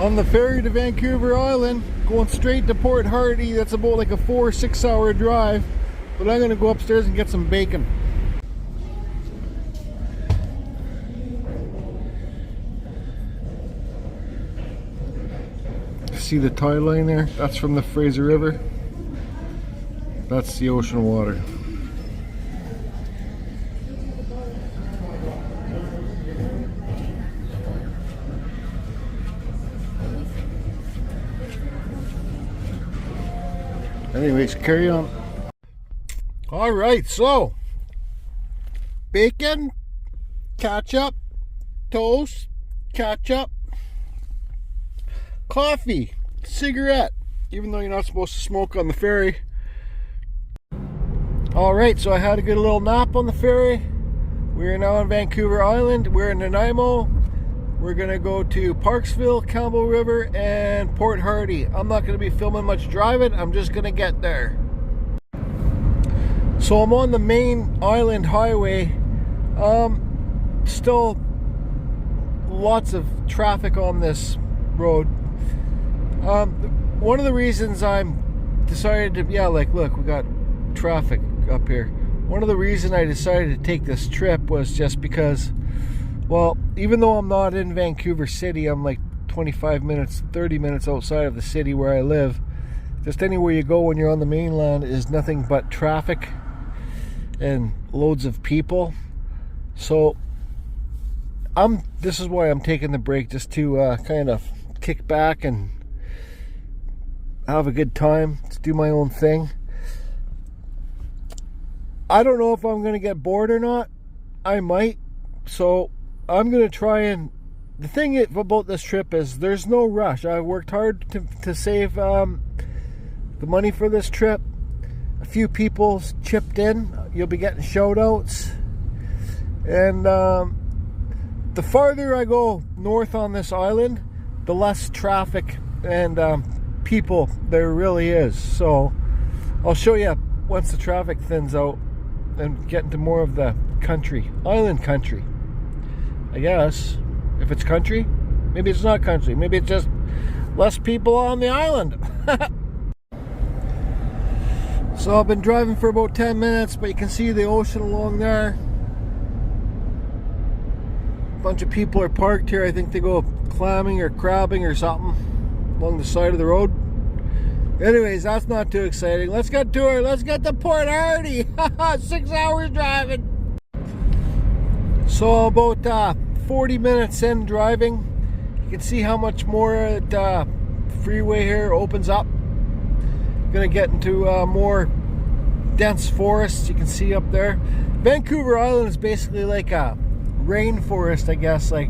On the ferry to Vancouver Island, going straight to Port Hardy. That's about like a 4 or 6 hour drive, but I'm gonna go upstairs and get some bacon. See the tide line there? That's from the Fraser River. That's the ocean water. Anyways, carry on. Alright, so bacon, ketchup, toast, ketchup, coffee, cigarette, even though you're not supposed to smoke on the ferry. Alright, so I had a good little nap on the ferry. We are now on Vancouver Island. We're in Nanaimo. We're gonna go to Parksville, Campbell River, and Port Hardy. I'm not gonna be filming much driving, I'm just gonna get there. So I'm on the main island highway. Still lots of traffic on this road. One of the reasons I'm decided to, yeah, like look, we got traffic up here. One of the reasons I decided to take this trip was just because, well, even though I'm not in Vancouver City, I'm like 25 minutes, 30 minutes outside of the city where I live. Just anywhere you go when you're on the mainland is nothing but traffic and loads of people. So this is why I'm taking the break, just to kind of kick back and have a good time, to do my own thing. I don't know if I'm going to get bored or not. I might. So I'm going to try and... The thing about this trip is there's no rush. I worked hard to save the money for this trip. A few people chipped in. You'll be getting shout outs. And the farther I go north on this island, the less traffic and people there really is. So I'll show you once the traffic thins out and get into more of the country, island country, I guess. If it's country, maybe it's not country, maybe it's just less people on the island. So I've been driving for about 10 minutes, but you can see the ocean along there. A bunch of people are parked here. I think they go clamming or crabbing or something along the side of the road. Anyways, that's not too exciting. Let's get to it. Let's get to Port Hardy. 6 hours driving. So about 40 minutes in driving, you can see how much more the freeway here opens up. Gonna get into more dense forests. You can see up there. Vancouver Island is basically like a rainforest, I guess. Like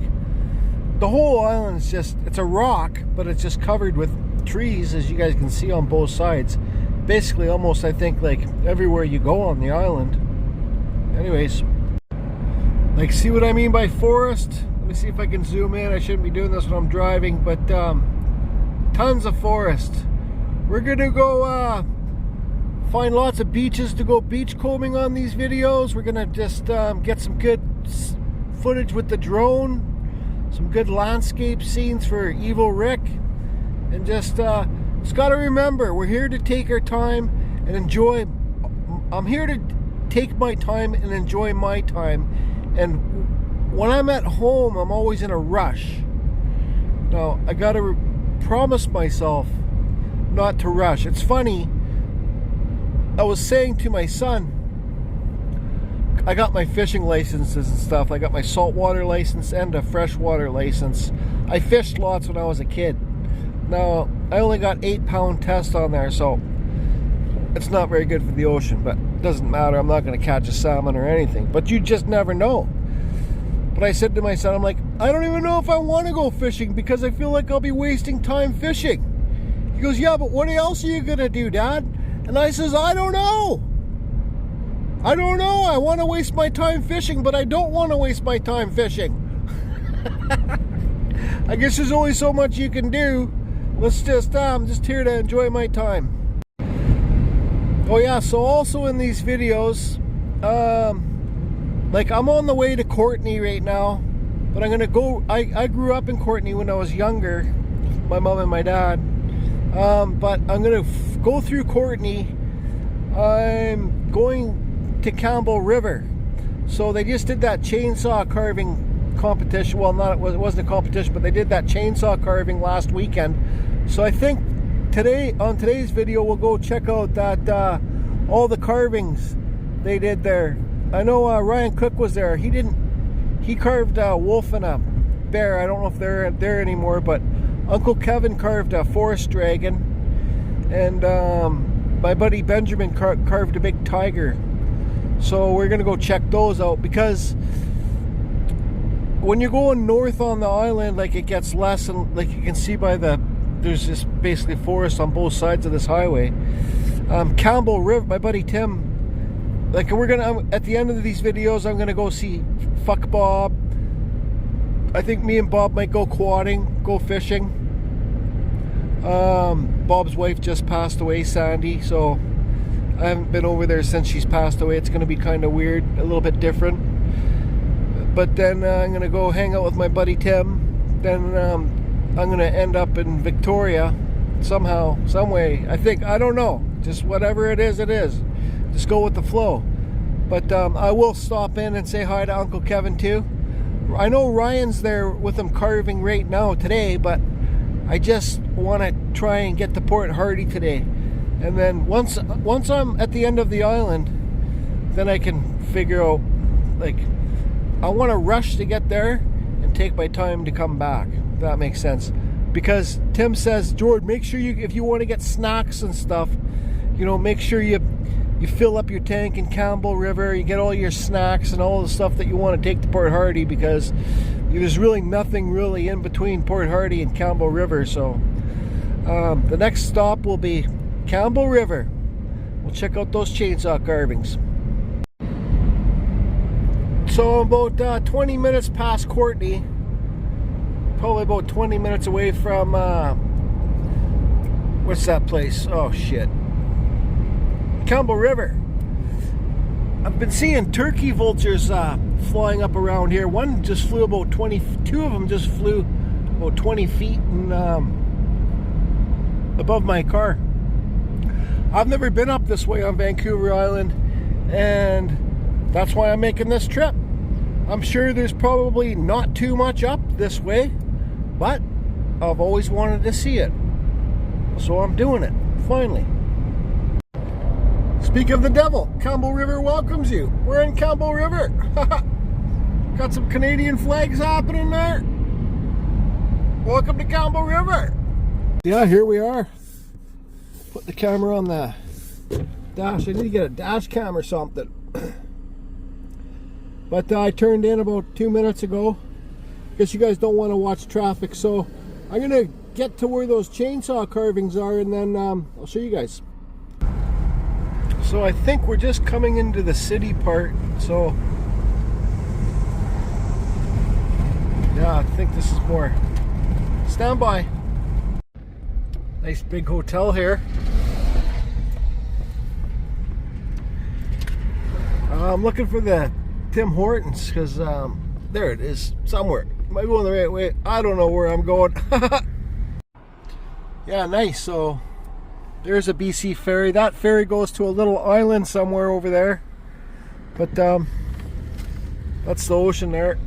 the whole island is just, it's a rock, but it's just covered with trees, as you guys can see on both sides. Basically almost, I think, like everywhere you go on the island. Anyways, like, see what I mean by forest? Let me see if I can zoom in. I shouldn't be doing this when I'm driving, but tons of forest. We're gonna go find lots of beaches to go beach combing on these videos. We're gonna just get some good footage with the drone, some good landscape scenes for Evil Rick, and just gotta remember, we're here to take our time and enjoy. I'm here to take my time and enjoy my time. And when I'm at home, I'm always in a rush. Now, I gotta promise myself not to rush. It's funny, I was saying to my son, I got my fishing licenses and stuff. I got my saltwater license and a freshwater license. I fished lots when I was a kid. Now, I only got 8-pound test on there, so it's not very good for the ocean, but it doesn't matter. I'm not going to catch a salmon or anything, but you just never know. But I said to my son, I'm like, I don't even know if I want to go fishing because I feel like I'll be wasting time fishing. He goes, yeah, but what else are you going to do, Dad? And I says, I don't know. I don't know. I want to waste my time fishing, but I don't want to waste my time fishing. I guess there's only so much you can do. Let's just, I'm just here to enjoy my time. Oh yeah, so also in these videos, like I'm on the way to Courtney right now, but I'm gonna go, I grew up in Courtney when I was younger, my mom and my dad. But I'm gonna go through Courtney. I'm going to Campbell River. So they just did that chainsaw carving competition. Well, it wasn't a competition, but they did that chainsaw carving last weekend. So I think on today's video we'll go check out that all the carvings they did there. I know Ryan Cook was there. He carved a wolf and a bear. I don't know if they're there anymore, but Uncle Kevin carved a forest dragon, and my buddy Benjamin carved a big tiger. So we're gonna go check those out, because when you're going north on the island, like, it gets less, and like you can see by there's just basically forest on both sides of this highway. Campbell River, my buddy Tim, like, at the end of these videos, I'm gonna go see Fuck Bob. I think me and Bob might go quadding, go fishing. Bob's wife just passed away, Sandy, so I haven't been over there since she's passed away. It's gonna be kind of weird, a little bit different. But then I'm gonna go hang out with my buddy Tim. Then I'm gonna end up in Victoria somehow, some way. I don't know. Just whatever it is, it is. Just go with the flow. But I will stop in and say hi to Uncle Kevin too. I know Ryan's there with him carving right now today, but I just want to try and get to Port Hardy today. And then once I'm at the end of the island, then I can figure out, like, I want to rush to get there and take my time to come back, if that makes sense. Because Tim says, George, make sure if you want to get snacks and stuff, make sure you fill up your tank in Campbell River, you get all your snacks and all the stuff that you want to take to Port Hardy, because there's really nothing really in between Port Hardy and Campbell River. So the next stop will be Campbell River. We'll check out those chainsaw carvings. So about 20 minutes past Courtney, probably about 20 minutes away from what's that place? Oh shit, Campbell River. I've been seeing turkey vultures flying up around here. One just flew about 22 of them just flew about 20 feet and above my car. I've never been up this way on Vancouver Island, and that's why I'm making this trip. I'm sure there's probably not too much up this way, but I've always wanted to see it, so I'm doing it, finally. Speak of the devil, Campbell River welcomes you. We're in Campbell River. Got some Canadian flags happening there. Welcome to Campbell River. Yeah, here we are. Put the camera on the dash. I need to get a dash cam or something. But I turned in about 2 minutes ago. Guess you guys don't want to watch traffic, so I'm gonna get to where those chainsaw carvings are, and then I'll show you guys. So I think we're just coming into the city part. So yeah, I think this is more. Stand by. Nice big hotel here. I'm looking for the Tim Hortons, because there it is somewhere. Am I going the right way? I don't know where I'm going. Yeah, nice. So there's a BC ferry. That ferry goes to a little island somewhere over there. But that's the ocean there.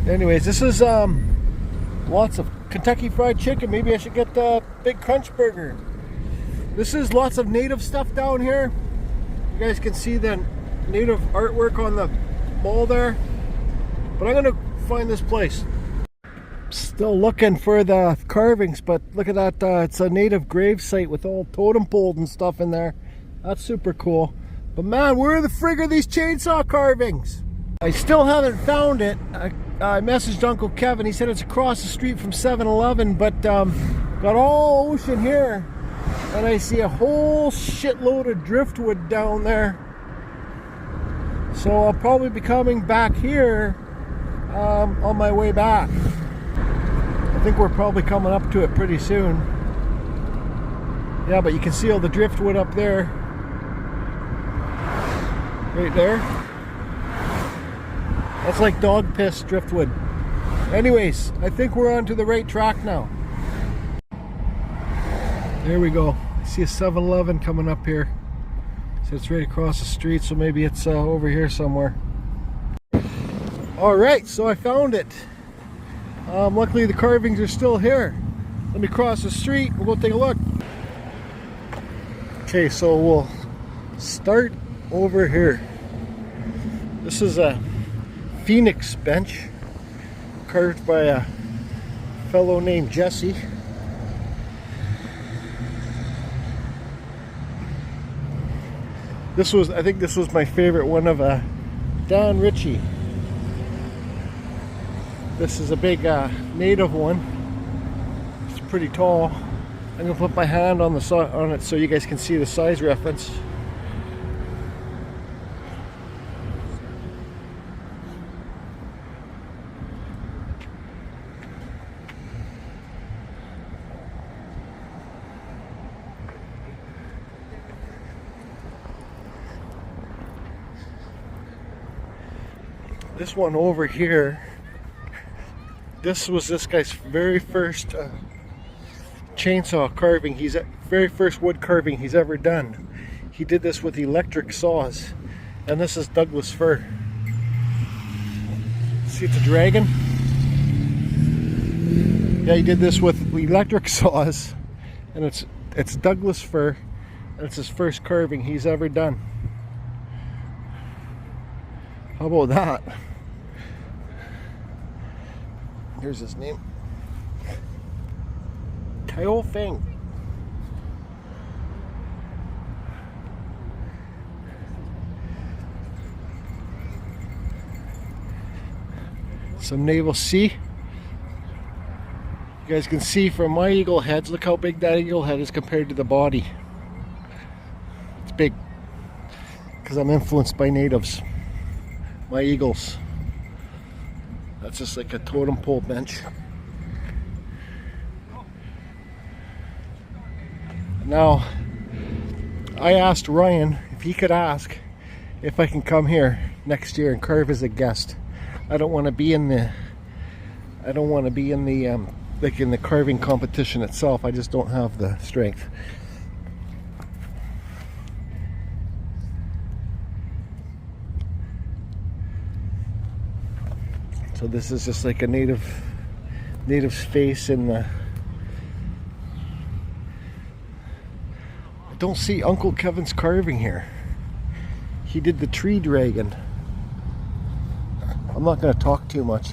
Anyways, this is lots of Kentucky Fried Chicken. Maybe I should get the Big Crunch Burger. This is lots of native stuff down here. You guys can see the native artwork on the wall there. But I'm gonna find this place. Still looking for the carvings, but look at that. It's a native grave site with all totem poles and stuff in there. That's super cool. But man, where the frig are these chainsaw carvings? I still haven't found it. I messaged Uncle Kevin. He said it's across the street from 7-Eleven, but got all ocean here, and I see a whole shitload of driftwood down there. So I'll probably be coming back here on my way back. I think we're probably coming up to it pretty soon. Yeah, but you can see all the driftwood up there. Right there. That's like dog piss driftwood. Anyways, I think we're on to the right track now. There we go. I see a 7-Eleven coming up here. So it's right across the street, so maybe it's over here somewhere. Alright, so I found it. Luckily the carvings are still here. Let me cross the street, we'll go take a look. Okay, so we'll start over here. This is a phoenix bench carved by a fellow named Jesse. I think this was my favorite one of Dan Ritchie. This is a big native one. It's pretty tall. I'm gonna put my hand on it so you guys can see the size reference. This one over here, this was this guy's very first chainsaw carving. Very first wood carving he's ever done. He did this with electric saws, and this is Douglas fir. See, it's a dragon. Yeah, he did this with electric saws, and it's Douglas fir, and it's his first carving he's ever done. How about that? Here's his name. Tao Feng. Some navel C. You guys can see from my eagle heads, look how big that eagle head is compared to the body. It's big because I'm influenced by natives. My eagles. That's just like a totem pole bench. Now, I asked Ryan if he could ask if I can come here next year and carve as a guest. I don't want to be in the like in the carving competition itself. I just don't have the strength. So this is just like a native's face in the... I don't see Uncle Kevin's carving here. He did the tree dragon. I'm not going to talk too much,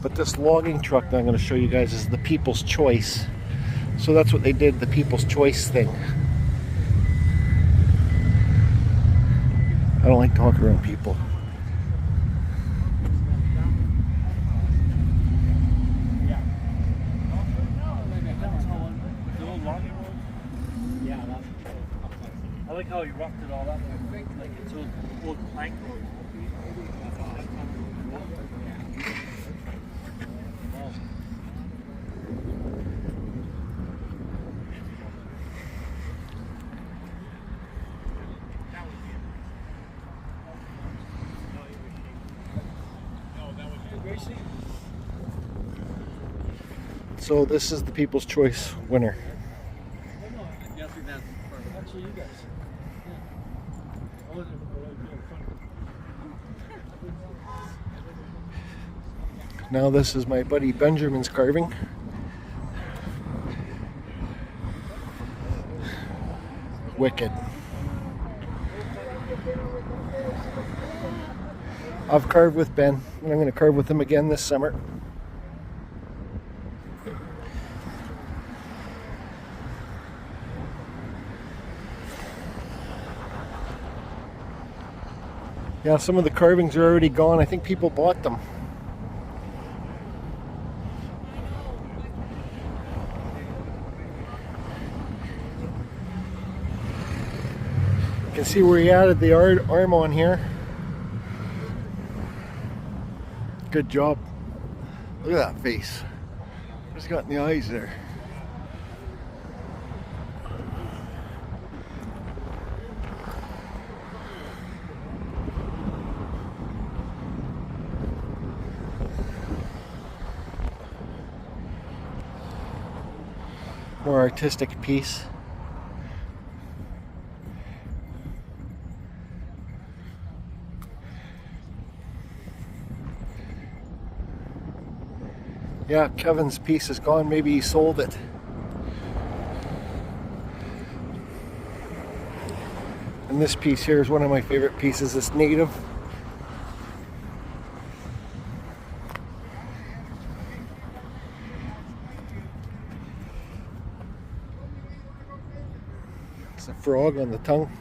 but this logging truck that I'm going to show you guys is the People's Choice. So that's what they did, the People's Choice thing. I don't like talking around people. I like how he roughed it all up, like it's an old plank road. So this is the People's Choice winner. Now this is my buddy Benjamin's carving. Wicked. I've carved with Ben, and I'm going to carve with him again this summer. Yeah, some of the carvings are already gone. I think people bought them. You can see where he added the arm on here. Good job. Look at that face. What's got in the eyes there? more artistic piece. Yeah, Kevin's piece is gone. Maybe he sold it. And this piece here is one of my favorite pieces. It's native. It's a frog on the tongue.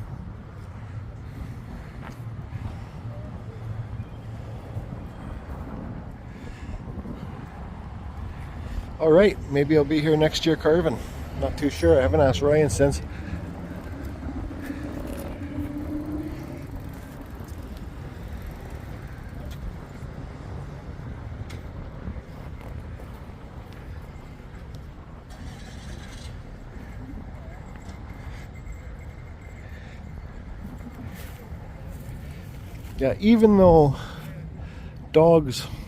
All right, maybe I'll be here next year carving. Not too sure. I haven't asked Ryan since. Yeah, even though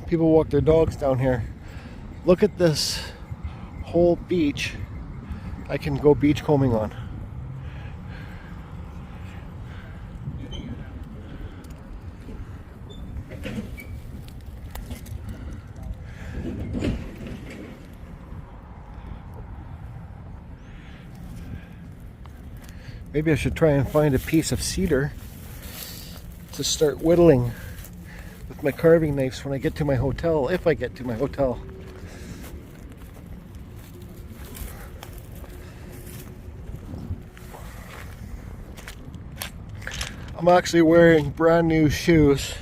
people walk their dogs down here, look at this whole beach I can go beachcombing on. Maybe I should try and find a piece of cedar to start whittling with my carving knives when I get to my hotel, if I get to my hotel. I'm actually wearing brand new shoes.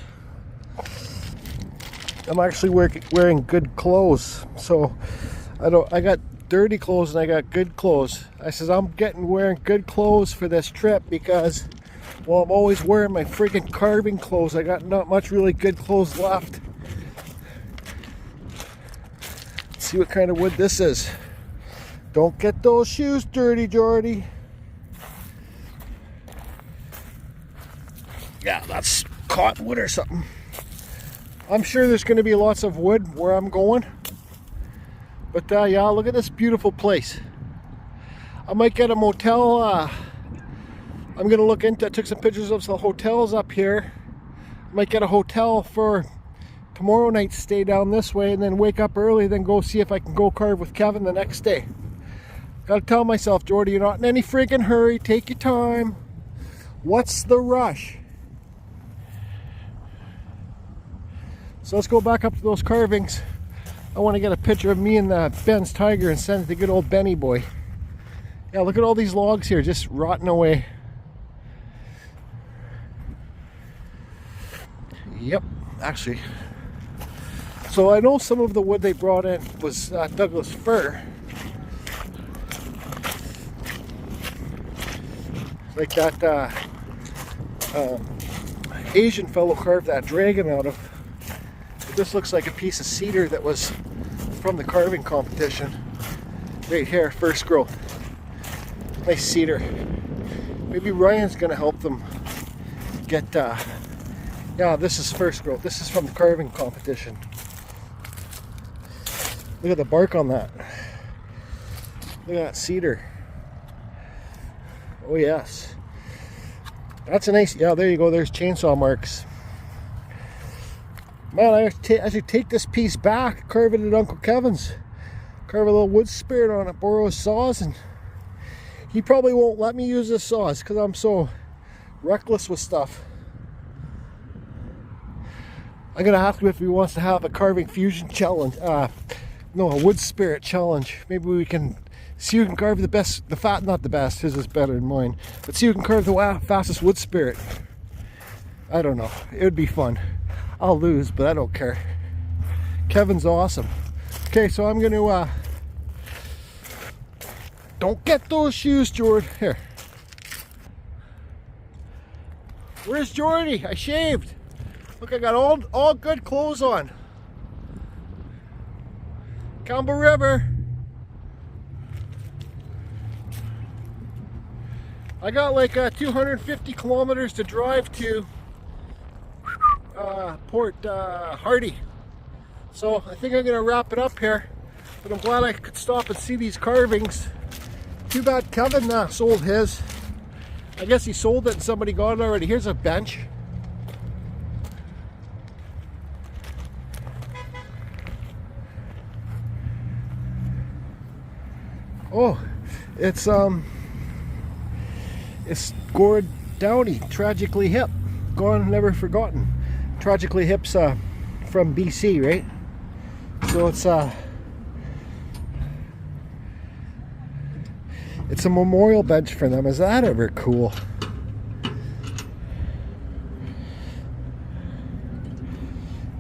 I'm actually wearing good clothes. So I got dirty clothes and I got good clothes. I says I'm wearing good clothes for this trip because, well, I'm always wearing my freaking carving clothes. I got not much really good clothes left. Let's see what kind of wood this is. Don't get those shoes dirty, Jordy. Yeah, that's cottonwood or something. I'm sure there's going to be lots of wood where I'm going. But yeah, look at this beautiful place. I might get a motel. I'm going to look into it. Took some pictures of some hotels up here. Might get a hotel for tomorrow night, stay down this way, and then wake up early, then go see if I can go carve with Kevin the next day. Gotta tell myself, Jordy, you're not in any freaking hurry. Take your time. What's the rush? So let's go back up to those carvings. I want to get a picture of me and Ben's tiger and send it to good old Benny boy. Yeah, look at all these logs here just rotting away. Yep, actually. So I know some of the wood they brought in was Douglas fir. Like that Asian fellow carved that dragon out of. But this looks like a piece of cedar that was from the carving competition. Right here, first growth. Nice cedar. Maybe Ryan's gonna help them get, yeah, this is first growth. This is from the carving competition. Look at the bark on that. Look at that cedar. Oh yes. That's a nice, yeah, there you go, there's chainsaw marks. Man, I should take this piece back, carve it at Uncle Kevin's. Carve a little wood spirit on it, borrow his saws, and he probably won't let me use his saws because I'm so reckless with stuff. I'm gonna ask him if he wants to have a carving fusion challenge. No, a wood spirit challenge. Maybe we can see who can carve the best, not the best, his is better than mine, but see who can carve the fastest wood spirit. I don't know, it would be fun. I'll lose, but I don't care. Kevin's awesome. Okay, so I'm gonna, don't get those shoes, Jordy. Here. Where's Jordy? I shaved. Look, I got all good clothes on. Campbell River. I got like 250 kilometers to drive to Port Hardy. So I think I'm gonna wrap it up here. But I'm glad I could stop and see these carvings. Too bad Kevin sold his. I guess he sold it and somebody got it already. Here's a bench. Oh, it's Gord Downey, Tragically Hip. Gone, never forgotten. Tragically Hip's from BC, right? So it's a memorial bench for them. Is that ever cool?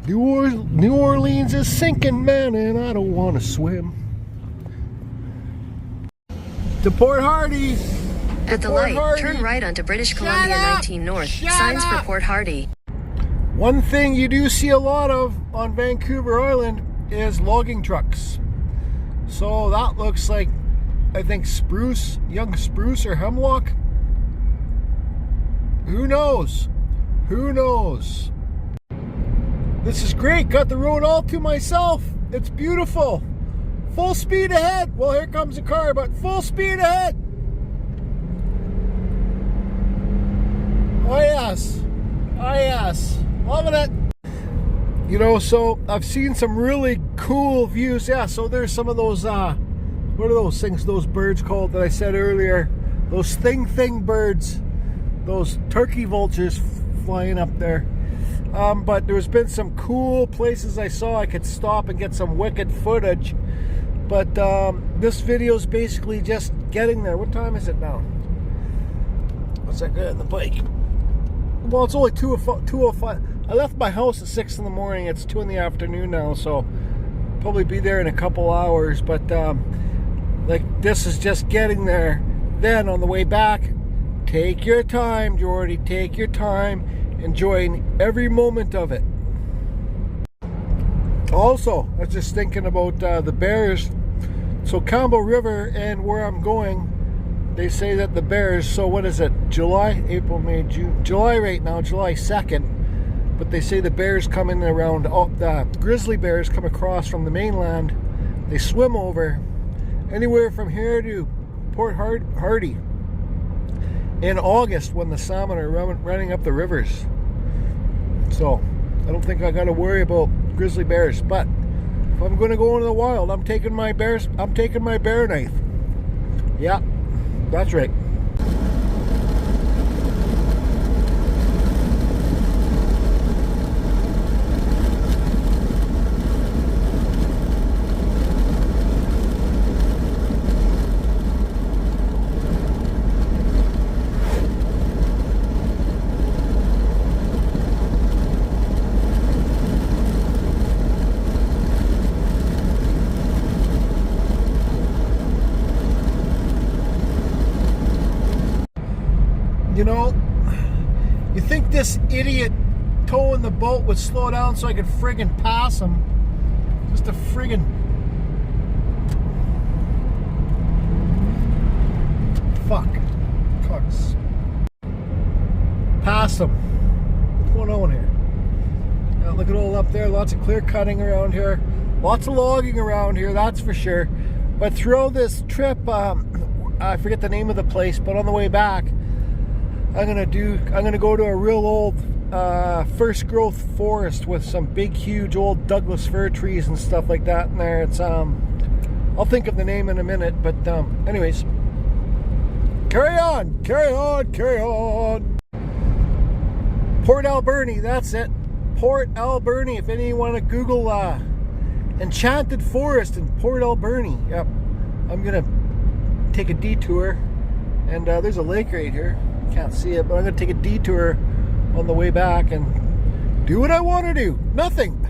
New Orleans is sinking, man, and I don't want to swim. To Port Hardy. At the light, turn right onto British Columbia 19 North. Signs for Port Hardy. One thing you do see a lot of on Vancouver Island is logging trucks. So that looks like, I think, spruce, young spruce or hemlock. Who knows? Who knows? This is great. Got the road all to myself. It's beautiful. Full speed ahead. Well, here comes a car, but full speed ahead. Oh yes. Oh yes. Loving it. You know, so I've seen some really cool views. Yeah, so there's some of those, what are those things, those birds called that I said earlier? Those thing birds. Those turkey vultures flying up there. But there's been some cool places I saw I could stop and get some wicked footage. But this video is basically just getting there. What time is it now? What's that good on the bike? Well, it's only 2:05. I left my house at 6 in the morning. It's 2 in the afternoon now, so probably be there in a couple hours. But like, this is just getting there. Then on the way back, take your time, Jordy. Take your time, enjoying every moment of it. Also, I was just thinking about the bears. So Campbell River and where I'm going, they say that the bears, so what is it, July, April, May, June, July right now, July 2nd, but they say the bears come in around, the grizzly bears come across from the mainland, they swim over anywhere from here to Port Hardy in August when the salmon are running up the rivers. So I don't think I got to worry about grizzly bears, but if I'm going to go into the wild, I'm taking my bear knife. Yeah, that's right. You know, you think this idiot towing the boat would slow down so I could friggin' pass him. Just a friggin' fuck. Cucks. Pass him. What's going on here? Now look at all up there, lots of clear cutting around here. Lots of logging around here, that's for sure. But throughout this trip, I forget the name of the place, but on the way back, I'm gonna go to a real old first growth forest with some big huge old Douglas fir trees and stuff like that in there. It's I'll think of the name in a minute, but anyways, carry on. Port Alberni, that's it. Port Alberni. If any want to Google enchanted forest in Port Alberni, yep. I'm gonna take a detour, and there's a lake right here. Can't see it, but I'm going to take a detour on the way back and do what I want to do. Nothing.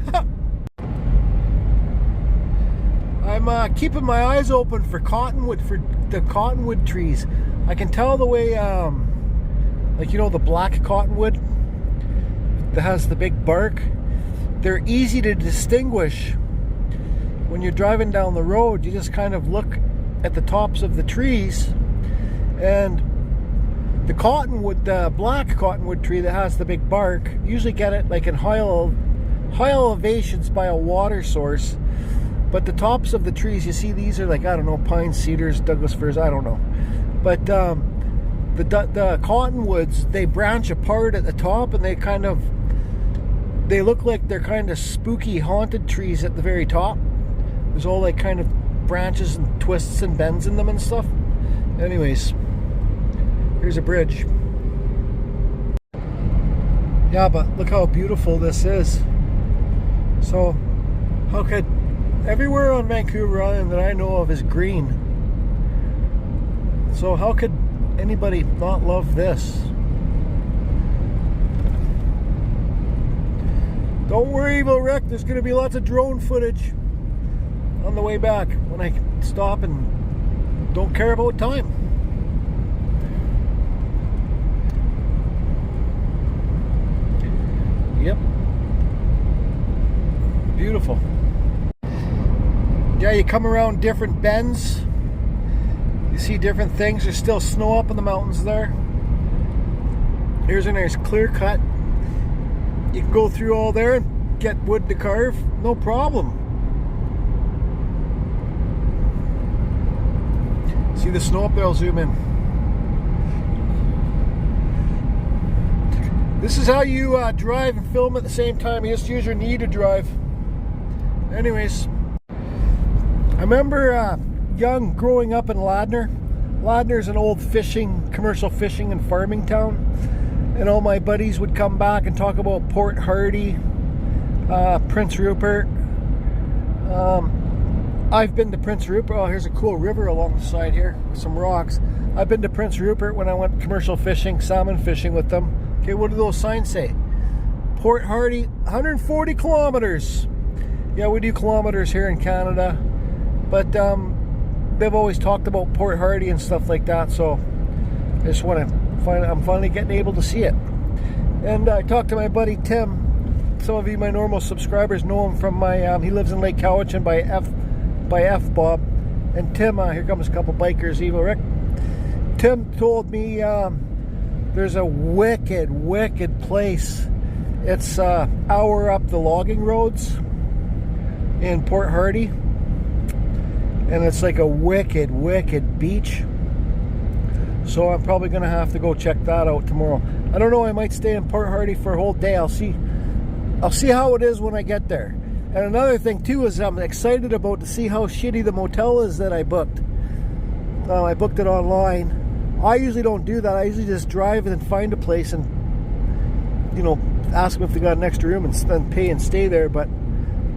I'm keeping my eyes open for cottonwood, for the cottonwood trees. I can tell the way, like, you know, the black cottonwood that has the big bark. They're easy to distinguish when you're driving down the road. You just kind of look at the tops of the trees, and the cottonwood, the black cottonwood tree that has the big bark, usually get it like in high elevations by a water source. But the tops of the trees, you see, these are like, I don't know, pine, cedars, Douglas firs, I don't know. But the cottonwoods, they branch apart at the top, and they look like they're kind of spooky haunted trees at the very top. There's all like kind of branches and twists and bends in them and stuff. Anyways, here's a bridge. Yeah, but look how beautiful this is. So, how could everywhere on Vancouver Island that I know of is green? So how could anybody not love this? Don't worry, Evil Rick, there's going to be lots of drone footage on the way back when I stop and don't care about time. Yep. Beautiful. Yeah, you come around different bends, you see different things. There's still snow up in the mountains there. Here's a nice clear cut. You can go through all there and get wood to carve, no problem. See the snow up there? I'll zoom in. This is how you drive and film at the same time. You just use your knee to drive. Anyways, I remember young growing up in Ladner. Ladner's an old commercial fishing and farming town. And all my buddies would come back and talk about Port Hardy, Prince Rupert. I've been to Prince Rupert. Oh, here's a cool river along the side here with some rocks. I've been to Prince Rupert when I went commercial fishing, salmon fishing with them. Okay, what do those signs say? Port Hardy, 140 kilometers. Yeah, we do kilometers here in Canada. But they've always talked about Port Hardy and stuff like that, so I just want to I'm finally getting able to see it. And I talked to my buddy Tim. Some of you, my normal subscribers, know him from my he lives in Lake Cowichan by F Bob. And Tim, here comes a couple bikers, Evil Rick. Tim told me there's a wicked place. It's hour up the logging roads in Port Hardy, and it's like a wicked beach. So I'm probably gonna have to go check that out tomorrow. I don't know, I might stay in Port Hardy for a whole day. I'll see how it is when I get there. And another thing too is I'm excited about to see how shitty the motel is that I booked. I booked it online. I usually don't do that. I usually just drive and find a place and, you know, ask them if they got an extra room and then pay and stay there. But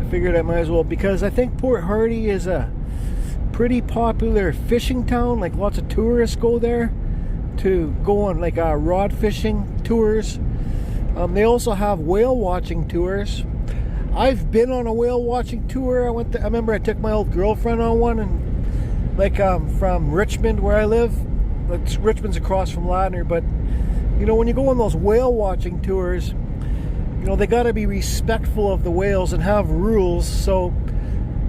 I figured I might as well, because I think Port Hardy is a pretty popular fishing town. Like lots of tourists go there to go on like rod fishing tours. They also have whale watching tours. I've been on a whale watching tour. I remember I took my old girlfriend on one, and like from Richmond where I live. Richmond's across from Ladner, but you know, when you go on those whale watching tours, you know, they got to be respectful of the whales and have rules. So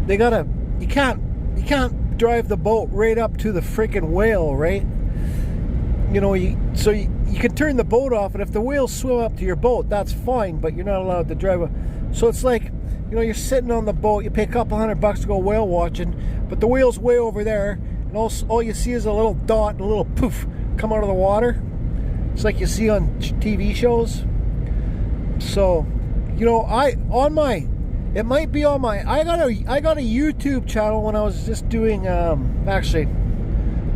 they gotta, you can't drive the boat right up to the freaking whale, right? You know, you can turn the boat off, and if the whales swim up to your boat, that's fine, but you're not allowed to drive so it's like, you know, you're sitting on the boat, you pay a couple $100 to go whale watching, but the whale's way over there, and all you see is a little dot and a little poof come out of the water. It's like you see on TV shows. So, you know, I got a YouTube channel when I was just doing actually,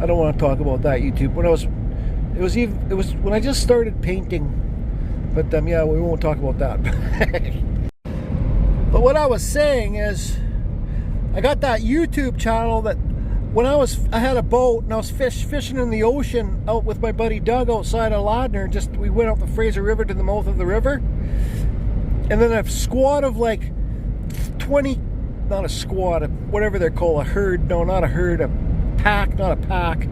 I don't want to talk about that YouTube. It was when I just started painting, but yeah, we won't talk about that. But what I was saying is, I got that YouTube channel that when I had a boat and I was fishing in the ocean out with my buddy Doug outside of Ladner. We went out the Fraser River to the mouth of the river, and then a squad of like 20, not a squad, whatever they're called, a herd, no, not a herd, a pack, not a pack,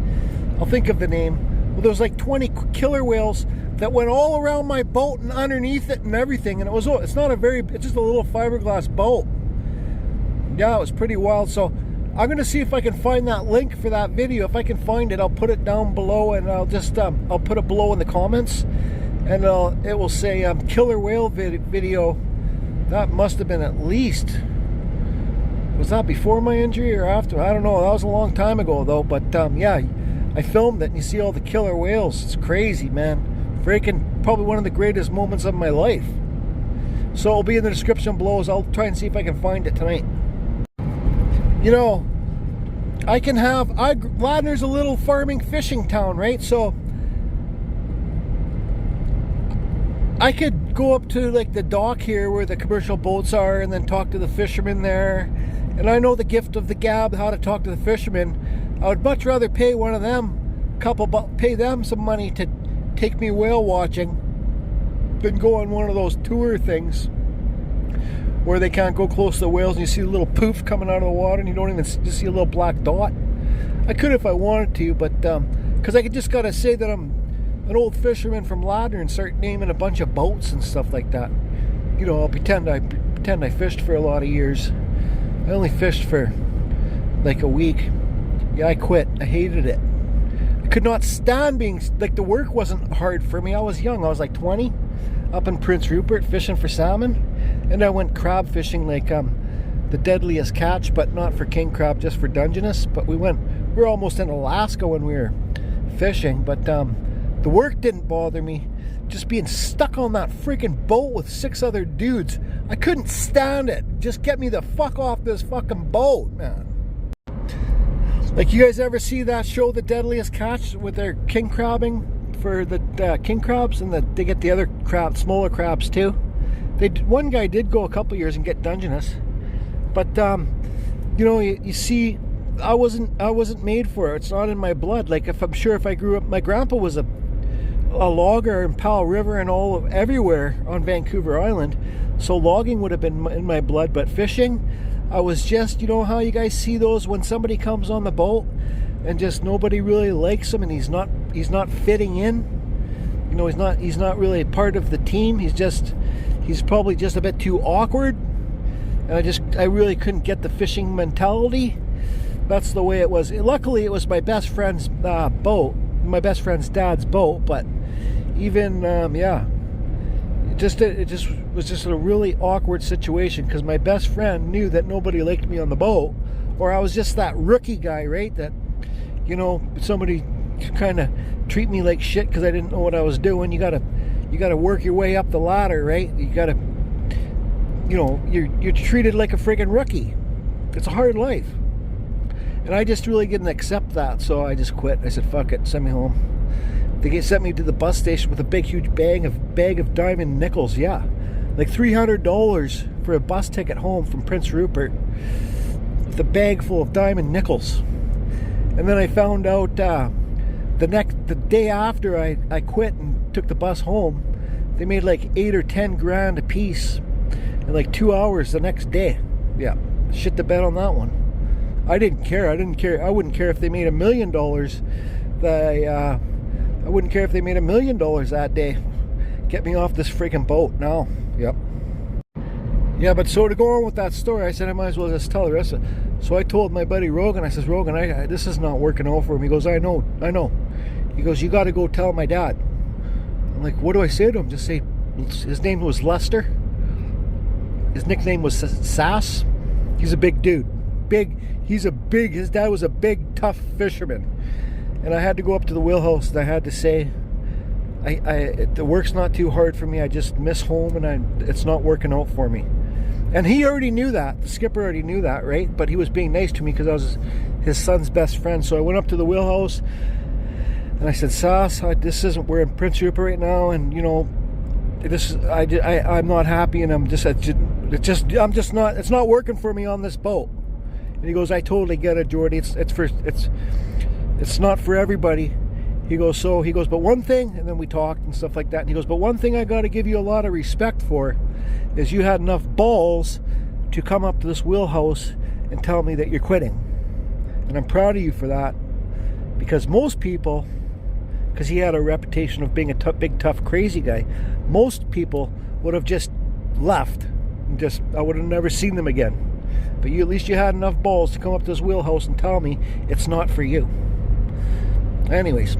I'll think of the name. Well, there was like 20 killer whales that went all around my boat and underneath it and everything, and it's just a little fiberglass boat. Yeah, it was pretty wild. So I'm gonna see if I can find that link for that video. If I can find it, I'll put it down below, and I'll just I'll put it below in the comments, and it will say killer whale video. That must have been at least Was that before my injury or after? I don't know. That was a long time ago though. But yeah, I filmed it and you see all the killer whales. It's crazy, man. Freaking probably one of the greatest moments of my life. So it'll be in the description below. So I'll try and see if I can find it tonight. You know, Ladner's a little farming fishing town, right? So I could go up to like the dock here where the commercial boats are and then talk to the fishermen there. And I know the gift of the gab, how to talk to the fishermen. I would much rather pay one of them, pay them some money to take me whale watching than go on one of those tour things where they can't go close to the whales and you see a little poof coming out of the water and you don't even just see a little black dot. I could if I wanted to, but because I just gotta say that I'm an old fisherman from Ladner and start naming a bunch of boats and stuff like that. You know, I'll pretend I fished for a lot of years. I only fished for like a week. Yeah, I quit. I hated it. I could not stand being, like, the work wasn't hard for me. I was young. I was like 20, up in Prince Rupert fishing for salmon. And I went crab fishing, like the deadliest catch, but not for king crab, just for Dungeness. But we were almost in Alaska when we were fishing. But the work didn't bother me. Just being stuck on that freaking boat with 6 other dudes, I couldn't stand it. Just get me the fuck off this fucking boat, man. Like, you guys ever see that show, The Deadliest Catch, with their king crabbing for the king crabs, and they get the other crabs, smaller crabs too? One guy did go a couple years and get Dungeness, but you know, you see, I wasn't made for it. It's not in my blood. Like, if I grew up, my grandpa was a logger in Powell River and everywhere on Vancouver Island, so logging would have been in my blood. But fishing, I was just, you know how you guys see those when somebody comes on the boat and just nobody really likes him and he's not fitting in. You know, he's not really part of the team. He's probably just a bit too awkward. And I really couldn't get the fishing mentality. That's the way it was. Luckily, it was my best friend's boat, my best friend's dad's boat. But even yeah, it just was just a really awkward situation because my best friend knew that nobody liked me on the boat, or I was just that rookie guy, right? That, you know, somebody kind of treat me like shit because I didn't know what I was doing. You gotta work your way up the ladder, right? You gotta, you know, you're treated like a friggin' rookie. It's a hard life. And I just really didn't accept that, so I just quit. I said, fuck it, send me home. They sent me to the bus station with a big, huge bag of diamond nickels, yeah. Like $300 for a bus ticket home from Prince Rupert with a bag full of diamond nickels. And then I found out the day after I quit and took the bus home, they made like 8 or 10 grand a piece in like 2 hours the next day. Yeah, shit the bed on that one. I didn't care. I wouldn't care if they made $1 million. I wouldn't care if they made $1 million that day. Get me off this freaking boat now. Yep. Yeah, but so to go on with that story, I said I might as well just tell the rest of it. So I told my buddy Rogan, I says, Rogan, this is not working out for him. He goes, I know. He goes, you got to go tell my dad. I'm like, what do I say to him? Just say, his name was Lester. His nickname was Sass. He's a big dude. His dad was a big, tough fisherman. And I had to go up to the wheelhouse and I had to say, the work's not too hard for me. I just miss home and it's not working out for me. And he already knew that. The skipper already knew that, right? But he was being nice to me because I was his son's best friend. So I went up to the wheelhouse and I said, Sass, we're in Prince Rupert right now, and you know, I'm not happy, and it's not working for me on this boat. And he goes, I totally get it, Jordy. It's not for everybody. He goes, but one thing, and then we talked and stuff like that. And he goes, but one thing I got to give you a lot of respect for is you had enough balls to come up to this wheelhouse and tell me that you're quitting. And I'm proud of you for that, because most people, because he had a reputation of being a big, tough, crazy guy, most people would have just left. And I would have never seen them again. But at least you had enough balls to come up to this wheelhouse and tell me it's not for you. Anyways.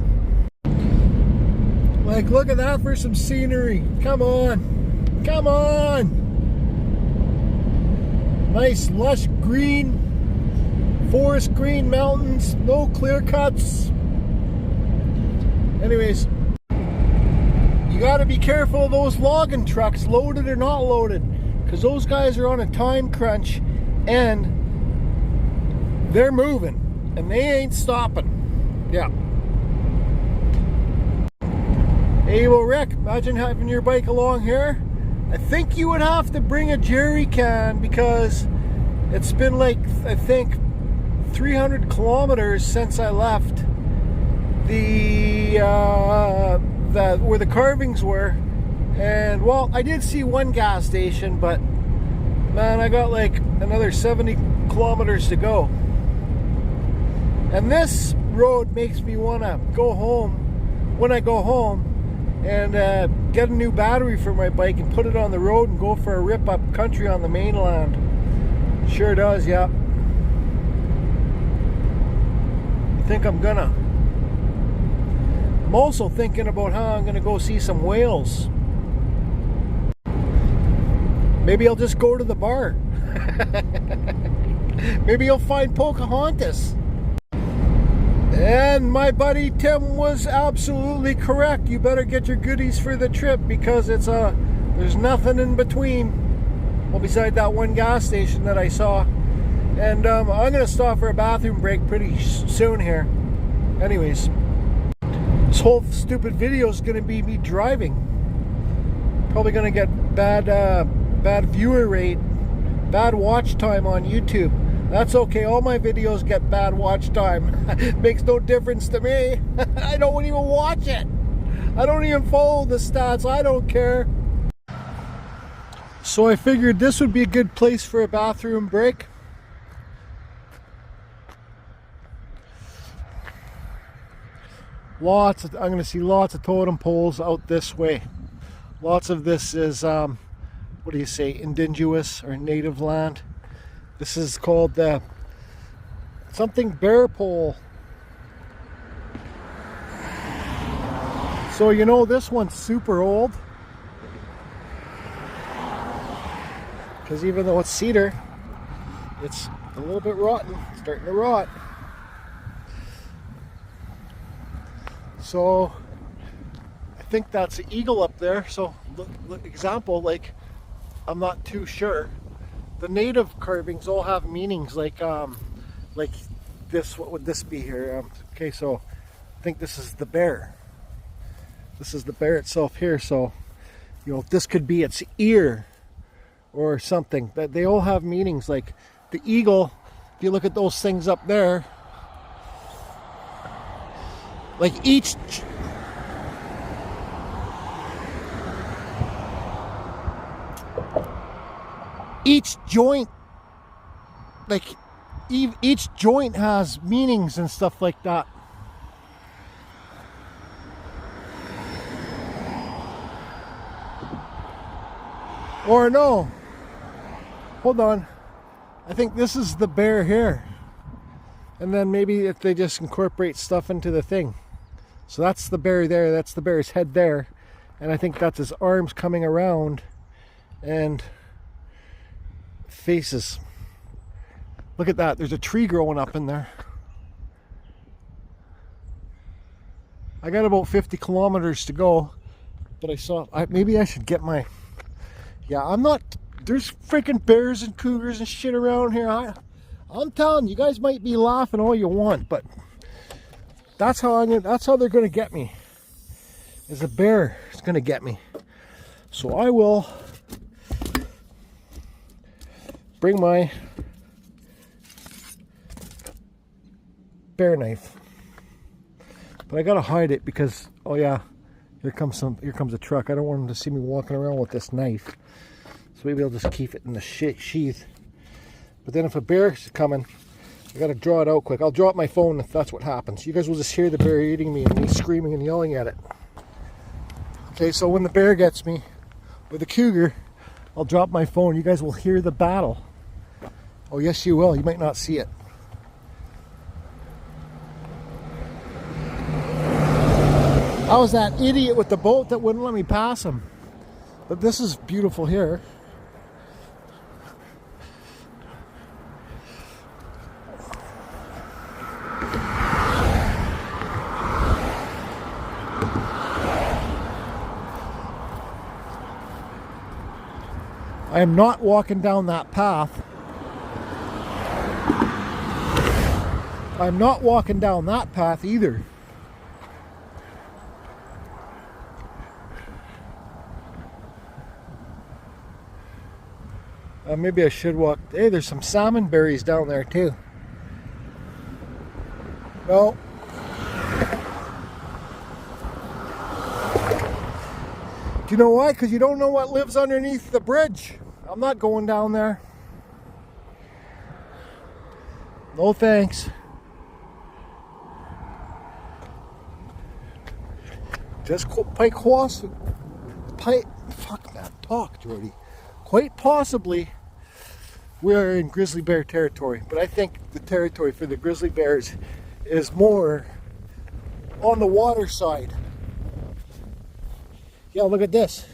Like, look at that for some scenery. Come on. Nice lush green, forest green mountains, no clear cuts. Anyways, you got to be careful of those logging trucks, loaded or not loaded, because those guys are on a time crunch and they're moving and they ain't stopping. Yeah. Hey, well, Rick, imagine having your bike along here. I think you would have to bring a jerry can because it's been like, I think, 300 kilometers since I left where the carvings were. And, well, I did see one gas station, but, man, I got like another 70 kilometers to go. And this road makes me want to go home when I go home and get a new battery for my bike and put it on the road and go for a rip up country on the mainland. Sure does, yeah. I think I'm gonna. I'm also thinking about how I'm gonna go see some whales. Maybe I'll just go to the bar. Maybe you'll find Pocahontas. And my buddy Tim was absolutely correct. You better get your goodies for the trip because it's there's nothing in between. Well, beside that one gas station that I saw. And I'm gonna stop for a bathroom break pretty soon here. Anyways, this whole stupid video is gonna be me driving. Probably gonna get bad viewer rate, bad watch time on YouTube. That's okay, all my videos get bad watch time. Makes no difference to me. I don't even watch it. I don't even follow the stats, I don't care. So I figured this would be a good place for a bathroom break. I'm gonna see lots of totem poles out this way. Lots of this is, what do you say, indigenous or native land. This is called the something bear pole. So you know this one's super old. Because even though it's cedar, it's a little bit rotten, it's starting to rot. So I think that's an eagle up there. So look example, like I'm not too sure. The native carvings all have meanings, like this. What would this be here? Okay, so I think this is the bear. This is the bear itself here. So, you know, this could be its ear or something. That they all have meanings. Like the eagle, if you look at those things up there, like each joint, like each joint has meanings and stuff like that. Or no, hold on, I think this is the bear here, and then maybe if they just incorporate stuff into the thing. So that's the bear there, that's the bear's head there, and I think that's his arms coming around and faces. Look at that, there's a tree growing up in there. I got about 50 kilometers to go, but maybe I should get my, yeah, I'm not, there's freaking bears and cougars and shit around here. I'm telling you, guys might be laughing all you want, but that's how they're gonna get me. Is a bear is gonna get me. So I will bring my bear knife, but I gotta hide it because, oh yeah, here comes a truck. I don't want them to see me walking around with this knife, so maybe I'll just keep it in the sheath. But then if a bear's coming, I gotta draw it out quick. I'll drop my phone if that's what happens. You guys will just hear the bear eating me and me screaming and yelling at it. Okay, so when the bear gets me with the cougar, I'll drop my phone. You guys will hear the battle. Oh yes you will, you might not see it. I was that idiot with the boat that wouldn't let me pass him. But this is beautiful here. I am not walking down that path. I'm not walking down that path either. Maybe I should walk. Hey, there's some salmon berries down there too. No. Do you know why? Because you don't know what lives underneath the bridge. I'm not going down there. No thanks. Just quite fuck man, talk, Jordy. Quite possibly, we're in grizzly bear territory, but I think the territory for the grizzly bears is more on the water side. Yeah, look at this.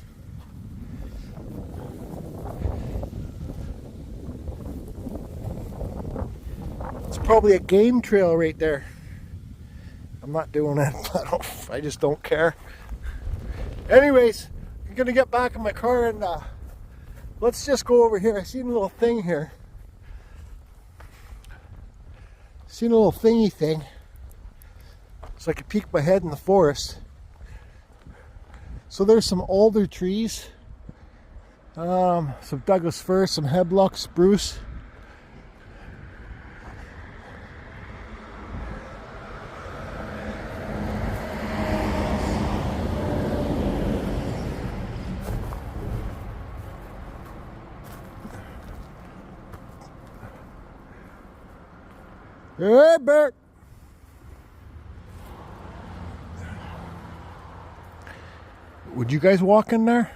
It's probably a game trail right there. I'm not doing it. I just don't care. Anyways, I'm gonna get back in my car and let's just go over here. I seen a little thing here. Seen a little thingy thing. So I could peek my head in the forest. So there's some alder trees. Some Douglas fir, some hemlock, spruce. Hey, Bert. Would you guys walk in there?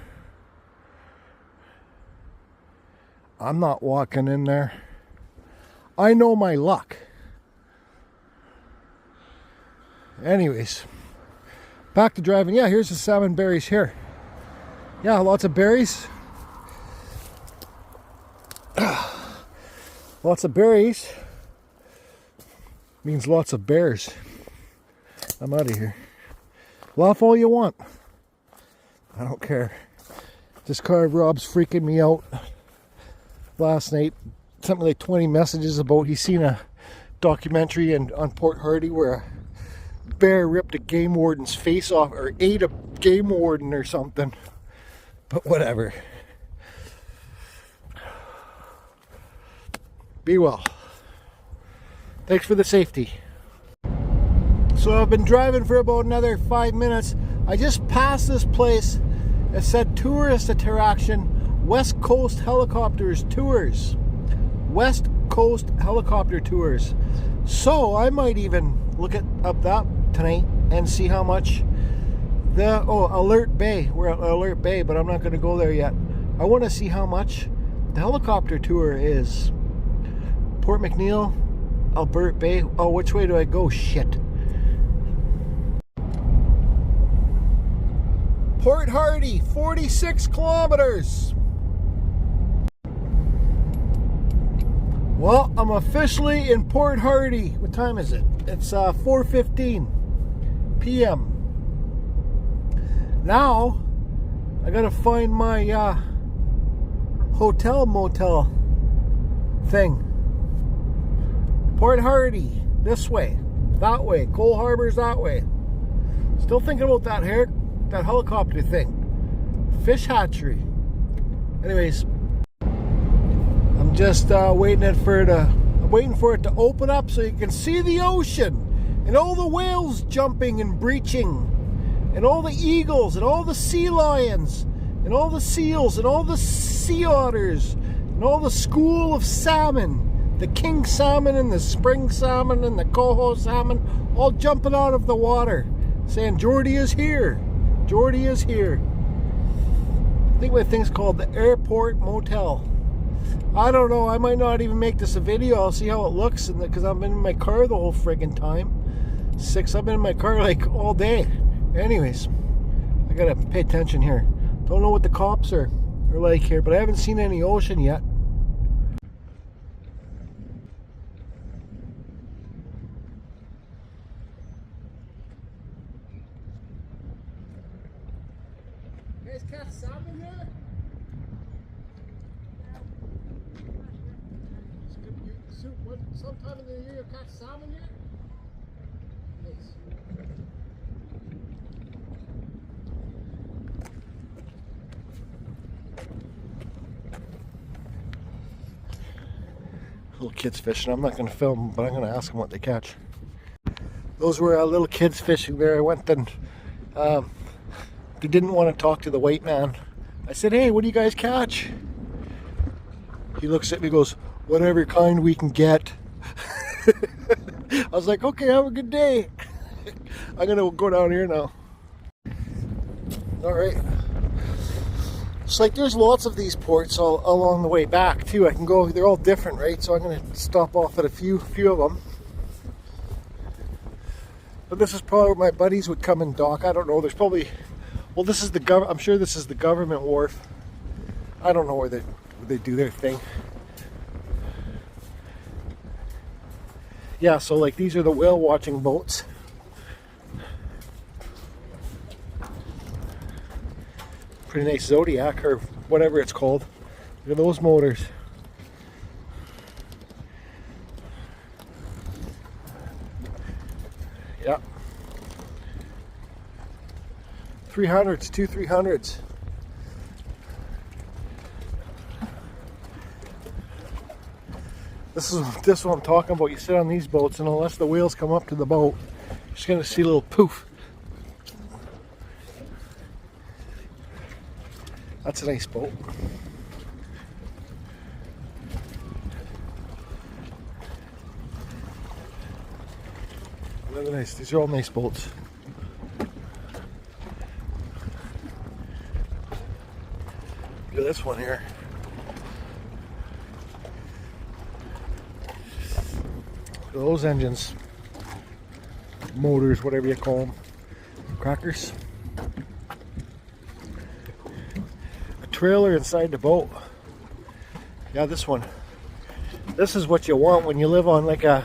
I'm not walking in there. I know my luck. Anyways, back to driving. Yeah, here's the salmon berries here. Yeah, lots of berries. Lots of berries means lots of bears. I'm out of here. Laugh all you want. I don't care. This car of Rob's freaking me out. Last night, something like 20 messages about he's seen a documentary on Port Hardy where a bear ripped a game warden's face off or ate a game warden or something. But whatever. Be well. Thanks for the safety. So I've been driving for about another 5 minutes. I just passed this place. It said tourist attraction, West Coast Helicopters Tours. West Coast Helicopter Tours. So I might even look up that tonight and see how much the, Alert Bay. We're at Alert Bay, but I'm not going to go there yet. I want to see how much the helicopter tour is. Port McNeil, Alert Bay. Oh, which way do I go? Shit. Port Hardy, 46 kilometers. Well, I'm officially in Port Hardy. What time is it? It's 4:15 p.m. Now, I gotta find my hotel motel thing. Port Hardy, this way, that way. Cole Harbor's that way. Still thinking about that helicopter thing. Fish hatchery. Anyways, I'm just waiting for it to open up so you can see the ocean and all the whales jumping and breaching and all the eagles and all the sea lions and all the seals and all the sea otters and all the school of salmon, the king salmon and the spring salmon and the coho salmon, all jumping out of the water saying Jordy is here. Jordy is here. I think my thing's called the Airport Motel. I don't know. I might not even make this a video. I'll see how it looks, because I've been in my car the whole friggin' time. I've been in my car like all day. Anyways, I gotta pay attention here. Don't know what the cops are like here, but I haven't seen any ocean yet. You guys catch salmon here? Sometime in the year you catch salmon here? Nice. Little kids fishing. I'm not going to film them, but I'm going to ask them what they catch. Those were little kids fishing there. I went and they didn't want to talk to the white man. I said, hey, what do you guys catch? He looks at me and goes, whatever kind we can get. I was like, okay, have a good day. I'm going to go down here now. Alright. It's like there's lots of these ports all along the way back too. I can go, they're all different, right? So I'm going to stop off at a few of them. But this is probably where my buddies would come and dock. I don't know. There's probably, well, this is the I'm sure this is the government wharf. I don't know where they do their thing. Yeah, so like these are the whale watching boats. Pretty nice Zodiac or whatever it's called. Look at those motors. Yeah. 300s, two 300s. This is what I'm talking about. You sit on these boats and unless the whales come up to the boat, you're just going to see a little poof. That's a nice boat. Really nice. These are all nice boats. Look at this one here. Look at those engines. Motors, whatever you call them. Crackers. Trailer inside the boat. Yeah, this one. This is what you want when you live on like an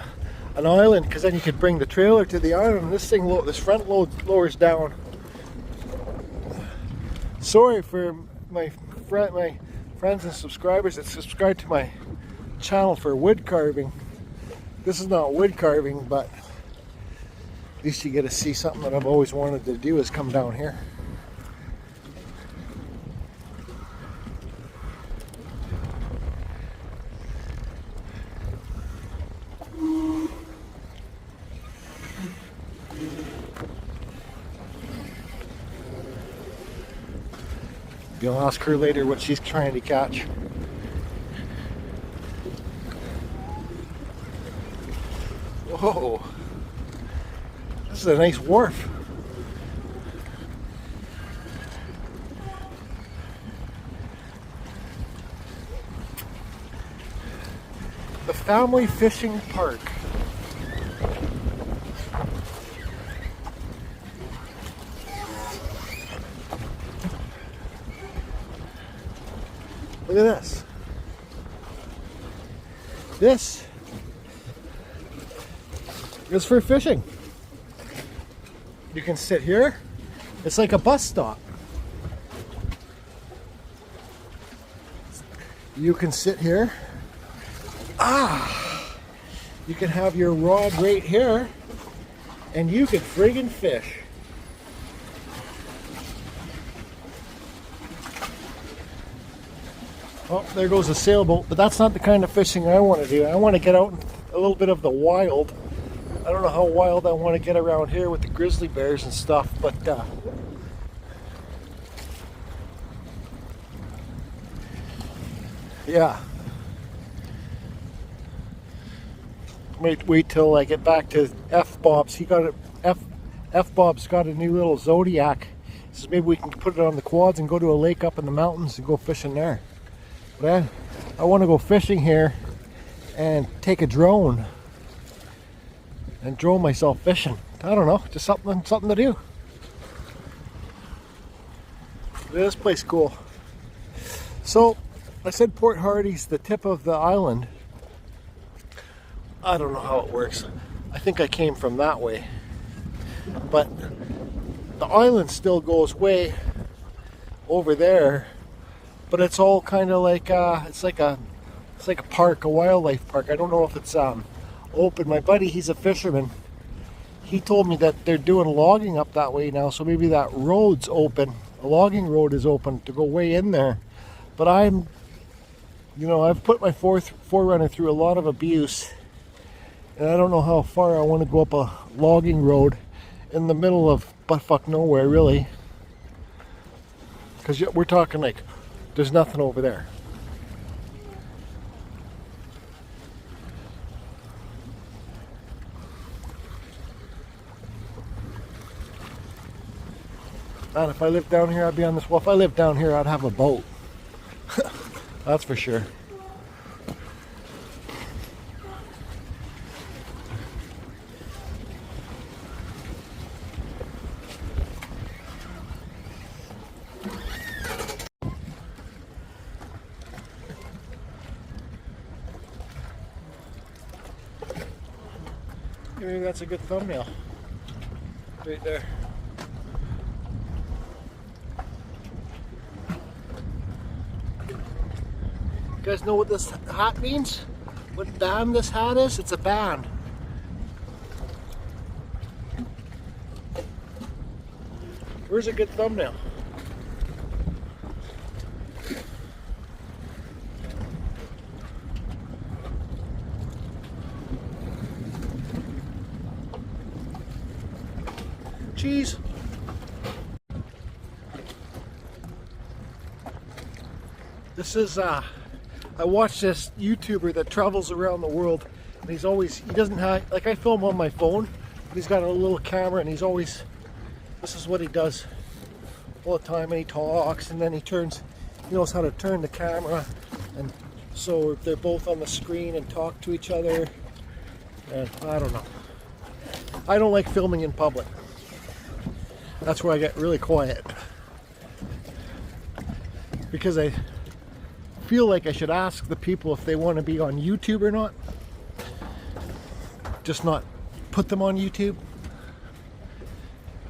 island, because then you could bring the trailer to the island. This thing, this front load lowers down. Sorry for my friends and subscribers that subscribe to my channel for wood carving. This is not wood carving, but at least you get to see something that I've always wanted to do, is come down here. You'll ask her later what she's trying to catch. Whoa! This is a nice wharf. The Family Fishing Park. Look at this. This is for fishing. You can sit here. It's like a bus stop. You can sit here. You can have your rod right here and you can friggin' fish. Oh, there goes a sailboat, but that's not the kind of fishing I want to do. I want to get out in a little bit of the wild. I don't know how wild I want to get around here with the grizzly bears and stuff, but yeah. Wait till I get back to F-Bob's. F-Bob's got a new little Zodiac. So maybe we can put it on the quads and go to a lake up in the mountains and go fishing there. But I want to go fishing here and take a drone and drone myself fishing. I don't know, just something to do. This place is cool. So I said Port Hardy's the tip of the island. I don't know how it works. I think I came from that way. But the island still goes way over there, but it's all kind of like it's like a park, a wildlife park. I don't know if it's open. My buddy, he's a fisherman. He told me that they're doing logging up that way now, so maybe that road's open. A logging road is open to go way in there. But I've put my Forerunner through a lot of abuse, and I don't know how far I want to go up a logging road in the middle of buttfuck nowhere, really. Because we're talking like there's nothing over there. And if I lived down here, I'd be on this. Well, if I lived down here, I'd have a boat. That's for sure. Maybe that's a good thumbnail. Right there. You guys know what this hat means? What band this hat is? It's a band. Where's a good thumbnail? Cheese. This is I watch this YouTuber that travels around the world, and he doesn't have, like, I film on my phone, but he's got a little camera, and this is what he does all the time, and he talks, and then he knows how to turn the camera, and so they're both on the screen and talk to each other, and I don't know. I don't like filming in public. That's where I get really quiet, because I feel like I should ask the people if they want to be on YouTube or not. Just not put them on YouTube.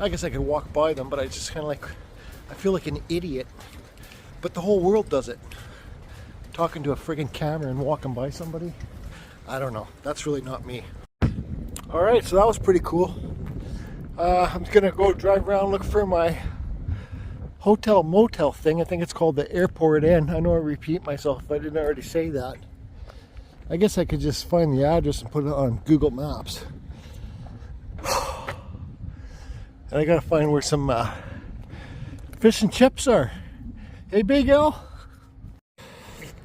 I guess I could walk by them, but I just kind of I feel like an idiot. But the whole world does it. Talking to a friggin' camera and walking by somebody. I don't know. That's really not me. Alright, so that was pretty cool. I'm gonna go drive around, look for my hotel motel thing. I think it's called the Airport Inn. I know I repeat myself if I didn't already say that. I guess I could just find the address and put it on Google Maps. And I gotta find where some fish and chips are. Hey, Big L.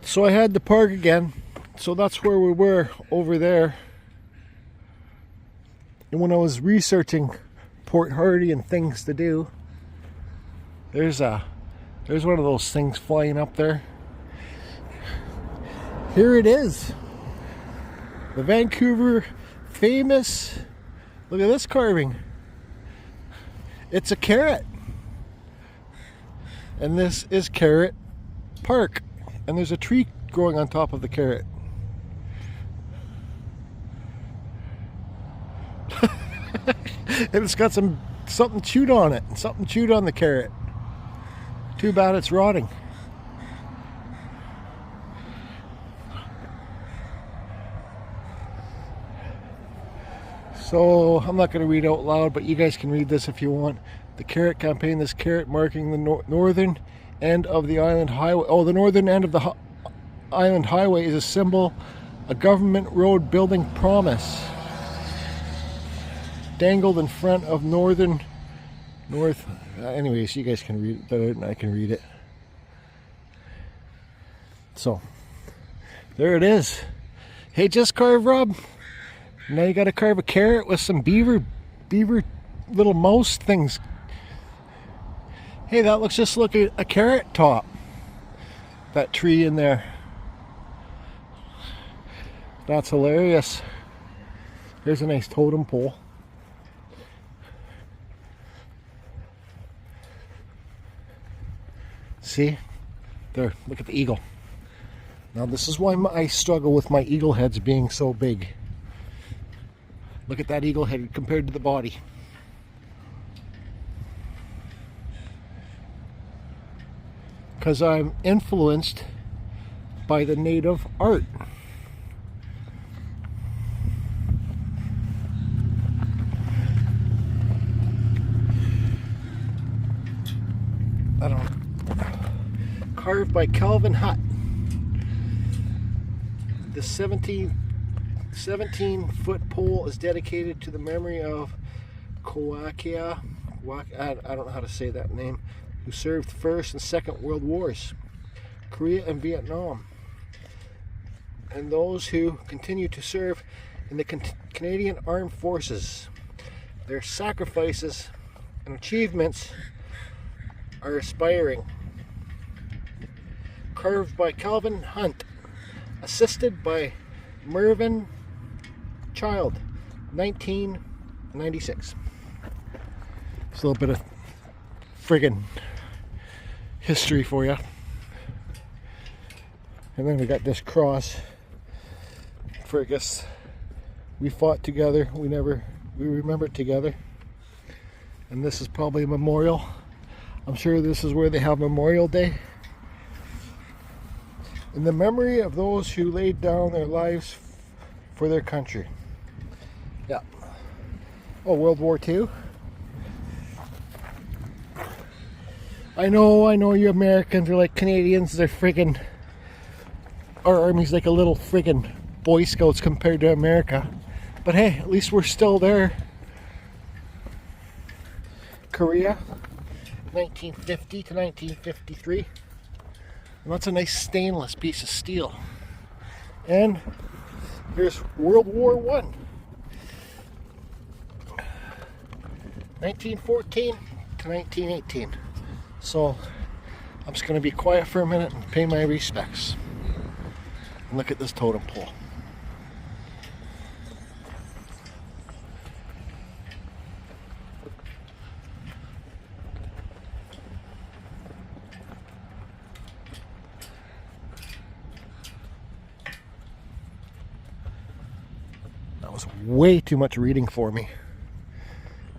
So I had to park again. So that's where we were, over there. And when I was researching Port Hardy and things to do, there's one of those things flying up there. Here it is. The Vancouver famous, look at this carving. It's a carrot. And this is Carrot Park. And there's a tree growing on top of the carrot. And it's got something chewed on it. Something chewed on the carrot. Too bad it's rotting. So I'm not going to read out loud, but you guys can read this if you want. The carrot campaign. This carrot marking the northern end of the island highway. Oh, the northern end of the island highway is a symbol, a government road building promise. Dangled in front of north. Anyways, you guys can read it better than I can read it. So, there it is. Hey, just carve, Rob. Now you got to carve a carrot with some beaver little mouse things. Hey, that looks just like a carrot top. That tree in there. That's hilarious. Here's a nice totem pole. See? There, look at the eagle. Now this is why I struggle with my eagle heads being so big. Look at that eagle head compared to the body. because I'm influenced by the native art. I don't know. Carved by Calvin Hutt. The 17-foot pole is dedicated to the memory of Koakia. I don't know how to say that name. Who served First and Second World Wars, Korea and Vietnam, and those who continue to serve in the Canadian Armed Forces. Their sacrifices and achievements are inspiring. Carved by Calvin Hunt, assisted by Mervyn Child, 1996. It's a little bit of friggin' history for you. And then we got this cross for, I guess, we fought together, we remembered together. And this is probably a memorial. I'm sure this is where they have Memorial Day. In the memory of those who laid down their lives for their country. Yeah. Oh, World War II. I know you Americans are like Canadians, they're friggin', our army's like a little friggin' Boy Scouts compared to America. But hey, at least we're still there. Korea, 1950 to 1953. And that's a nice stainless piece of steel. And here's World War I. 1914 to 1918. So I'm just going to be quiet for a minute and pay my respects. And look at this totem pole. That was way too much reading for me.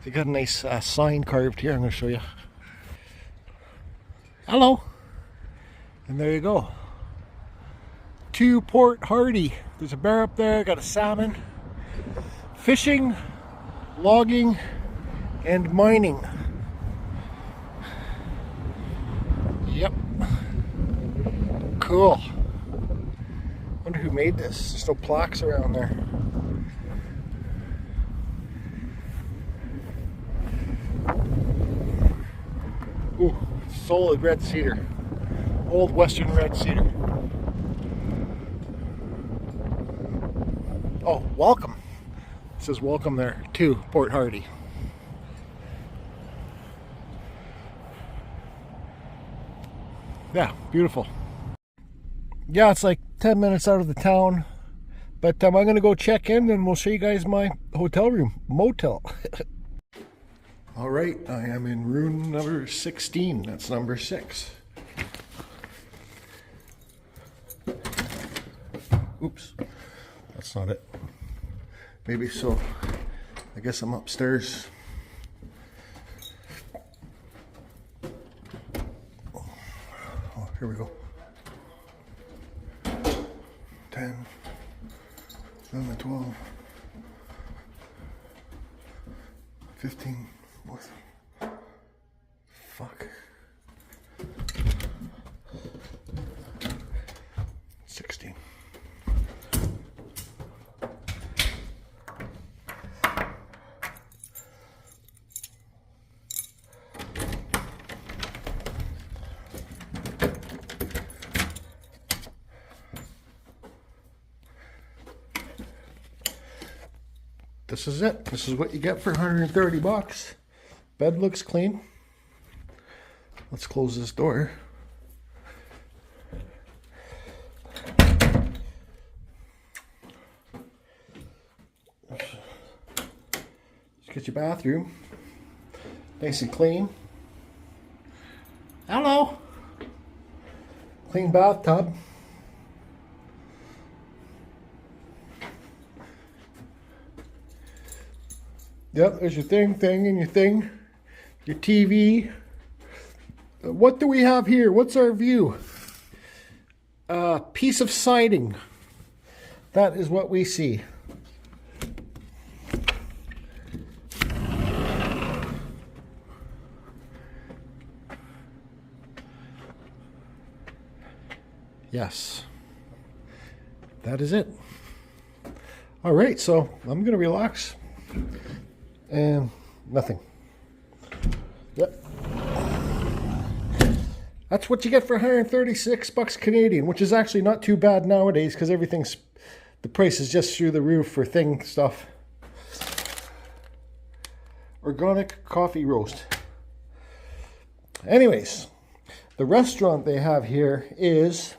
They got a nice sign carved here. I'm going to show you. Hello. And there you go. To Port Hardy. There's a bear up there, got a salmon. Fishing, logging, and mining. Yep. Cool. Wonder who made this. There's no plaques around there. Ooh, solid red cedar. Old Western red cedar. Oh, welcome. It says welcome there to Port Hardy. Yeah, beautiful. Yeah, it's like 10 minutes out of the town. But I'm going to go check in and we'll show you guys my hotel room. Motel. All right, I am in room number 16. That's number 6. Oops, that's not it. Maybe so. I guess I'm upstairs. Oh, here we go. 10, 11, 12, 15. What? Fuck. 16. This is it. This is what you get for 130 bucks. Bed looks clean. Let's close this door. Let's get your bathroom nice and clean. Hello. Clean bathtub. Yep, there's your thing, and your thing. Your TV. What do we have here? What's our view? Piece of siding. That is what we see. Yes, that is it. All right, so I'm gonna relax and nothing. Yep. That's what you get for 136 bucks Canadian, which is actually not too bad nowadays because the price is just through the roof for stuff. Organic coffee roast. Anyways, the restaurant they have here is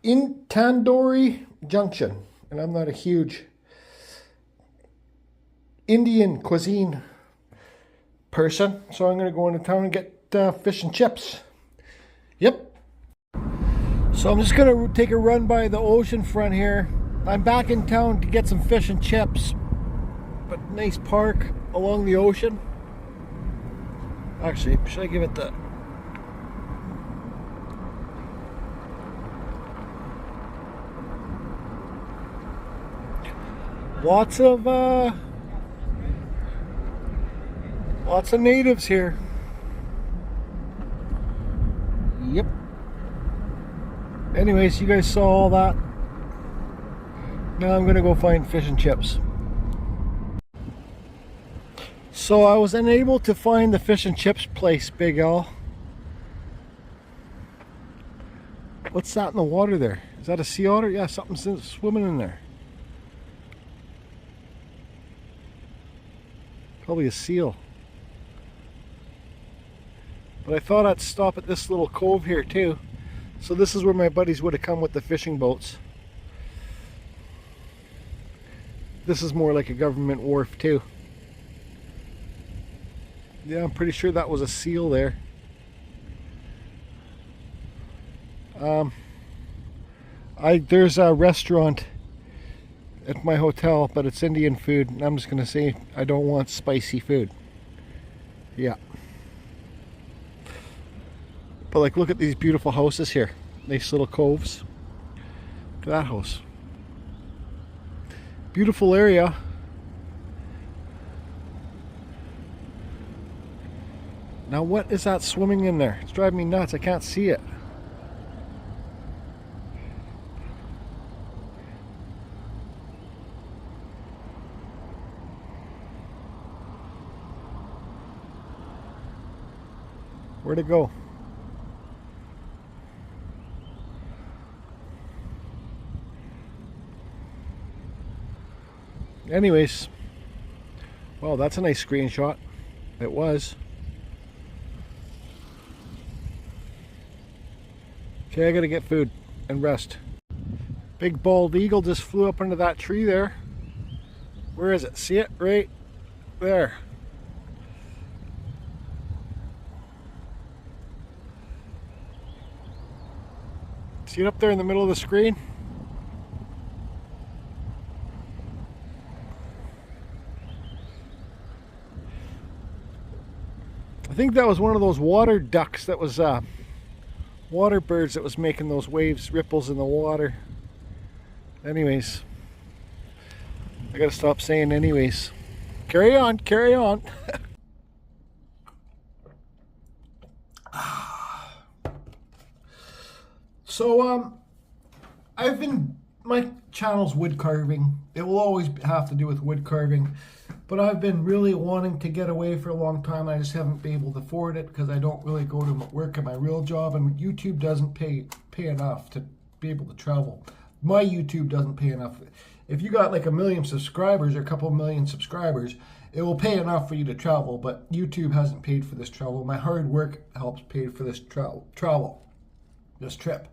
in Tandoori Junction, and I'm not a huge Indian cuisine person, so I'm going to go into town and get fish and chips. Yep. So I'm just going to take a run by the ocean front here. I'm back in town to get some fish and chips, but nice park along the ocean. Actually, should I give it the... Lots of natives here. Yep. Anyways, you guys saw all that. Now I'm gonna go find fish and chips. So I was unable to find the fish and chips place, Big L. What's that in the water there? Is that a sea otter? Yeah, something's swimming in there. Probably a seal. But I thought I'd stop at this little cove here too. So this is where my buddies would have come with the fishing boats. This is more like a government wharf too. Yeah, I'm pretty sure that was a seal there. There's a restaurant at my hotel, but it's Indian food, and I'm just gonna say I don't want spicy food. Yeah. But like, look at these beautiful houses here. Nice little coves. Look at that house. Beautiful area. Now what is that swimming in there? It's driving me nuts. I can't see it. Where'd it go? Anyways, well, that's a nice screenshot. It was. Okay, I gotta get food and rest. Big bald eagle just flew up into that tree there. Where is it? See it? Right there. See it up there in the middle of the screen? I think that was one of those water ducks that was water birds that was making those waves, ripples in the water. Anyways, I gotta stop saying anyways. Carry on, carry on. So my channel's wood carving. It will always have to do with wood carving, but I've been really wanting to get away for a long time. I just haven't been able to afford it because I don't really go to work at my real job, and YouTube doesn't pay enough to be able to travel. My YouTube doesn't pay enough. If you got like 1 million subscribers or a couple million subscribers, it will pay enough for you to travel, but YouTube hasn't paid for this travel. My hard work helps pay for this this trip.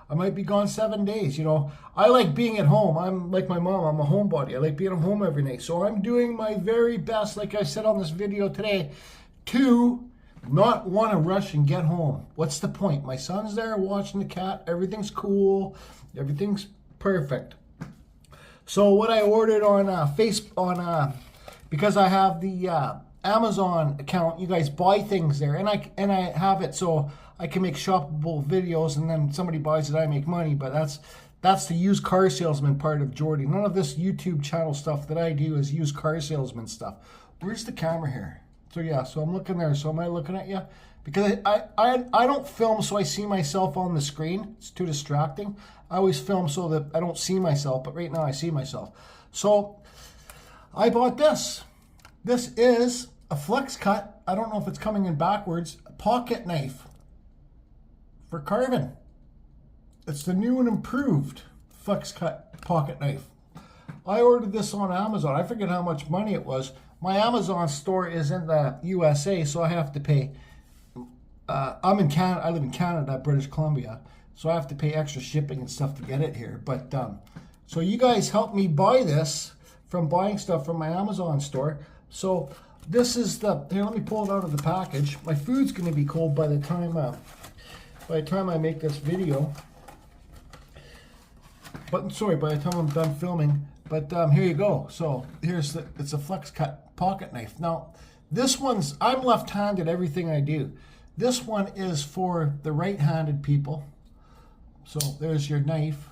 I might be gone 7 days, you know. I like being at home. I'm like my mom, I'm a homebody. I like being at home every night. So I'm doing my very best, like I said on this video today, to not want to rush and get home. What's the point? My son's there watching the cat. Everything's cool. Everything's perfect. So what I ordered on because I have the Amazon account. You guys buy things there, and I have it so I can make shoppable videos, and then somebody buys it, I make money. But that's the used car salesman part of Jordy. None of this YouTube channel stuff that I do is used car salesman stuff. Where's the camera here? So yeah, so I'm looking there. So am I looking at you? Because I don't film so I see myself on the screen. It's too distracting. I always film so that I don't see myself, but right now I see myself. So I bought this. This is a flex cut. I don't know if it's coming in backwards. A pocket knife for carving. It's the new and improved flex cut pocket knife. I ordered this on Amazon. I forget how much money it was. My Amazon store is in the USA, so I have to pay. I'm in Canada. I live in Canada, British Columbia, so I have to pay extra shipping and stuff to get it here. But so you guys helped me buy this from buying stuff from my Amazon store. So this is the, here, let me pull it out of the package. My food's going to be cold by the time I make this video. But sorry, by the time I'm done filming. But here you go. So here's the, it's a flex cut pocket knife. Now this one's, I'm left-handed everything I do. This one is for the right-handed people. So there's your knife.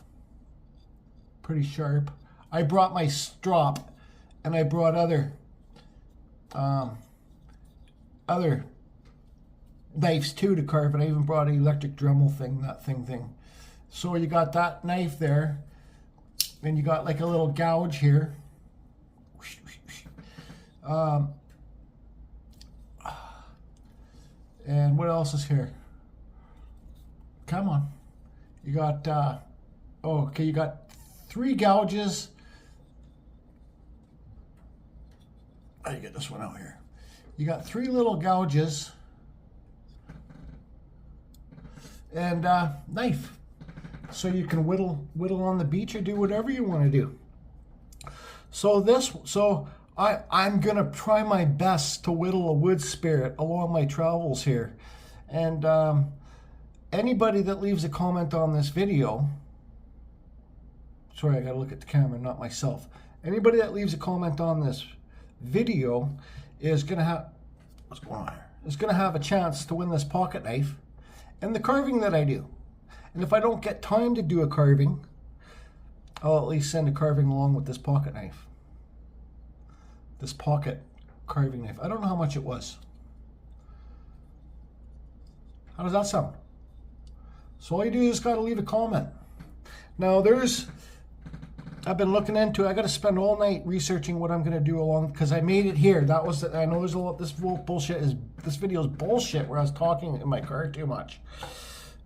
Pretty sharp. I brought my strop, and I brought other knives too to carve it. I even brought an electric Dremel thing, that thing. So you got that knife there, and you got like a little gouge here. And what else is here? Come on. You got, oh, okay, you got 3 gouges. How do you get this one out here? You got 3 little gouges and knife. So you can whittle on the beach or do whatever you want to do. So I'm gonna try my best to whittle a wood spirit along my travels here. And anybody that leaves a comment on this video, sorry, I gotta look at the camera, not myself. Anybody that leaves a comment on this video is gonna have, what's going on here? Is gonna have a chance to win this pocket knife and the carving that I do. And if I don't get time to do a carving, I'll at least send a carving along with this pocket knife. This pocket carving knife. I don't know how much it was. How does that sound? So all you do is gotta leave a comment. Now I've been looking into it. I gotta spend all night researching what I'm gonna do along, because I made it here. That was, I know there's a lot, this video is bullshit where I was talking in my car too much.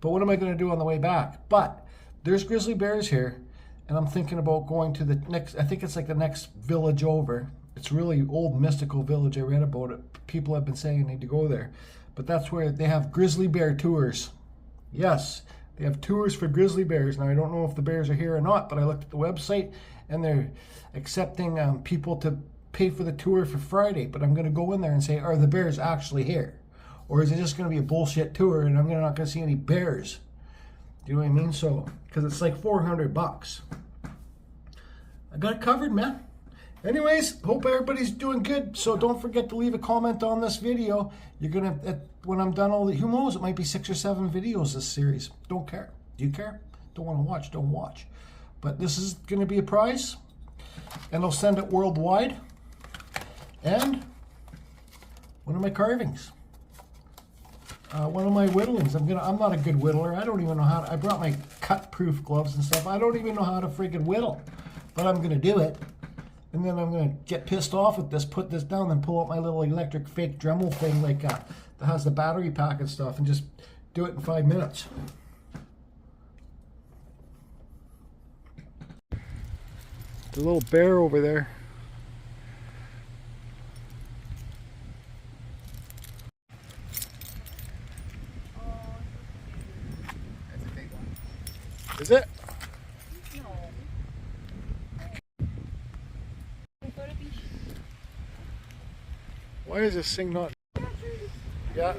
But what am I gonna do on the way back? But there's grizzly bears here, and I'm thinking about going to the next, I think it's like the next village over. It's really old mystical village. I read about it. People have been saying I need to go there. But that's where they have grizzly bear tours. Yes, they have tours for grizzly bears. Now, I don't know if the bears are here or not, but I looked at the website, and they're accepting people to pay for the tour for Friday. But I'm going to go in there and say, are the bears actually here? Or is it just going to be a bullshit tour, and I'm not going to see any bears? Do you know what I mean? So, because it's like $400. I got it covered, man. Anyways, hope everybody's doing good. So don't forget to leave a comment on this video. You're gonna, when I'm done all the, who knows, it might be 6 or 7 videos this series. Don't care. Do you care? Don't want to watch, don't watch. But this is gonna be a prize, and I'll send it worldwide. And one of my carvings. One of my whittlings. I'm not a good whittler. I don't even know how to, I brought my cut-proof gloves and stuff. I don't even know how to freaking whittle, but I'm gonna do it. And then I'm going to get pissed off with this, put this down, then pull out my little electric fake Dremel thing like that has the battery pack and stuff, and just do it in 5 minutes. The little bear over there. That's a big one. Is it? Why is this thing not? Yeah.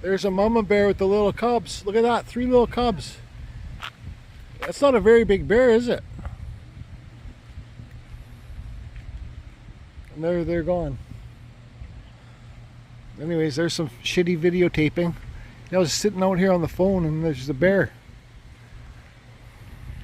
There's a mama bear with the little cubs. Look at that, 3 little cubs. That's not a very big bear, is it? And they're gone. Anyways, there's some shitty videotaping. I was sitting out here on the phone and there's a bear.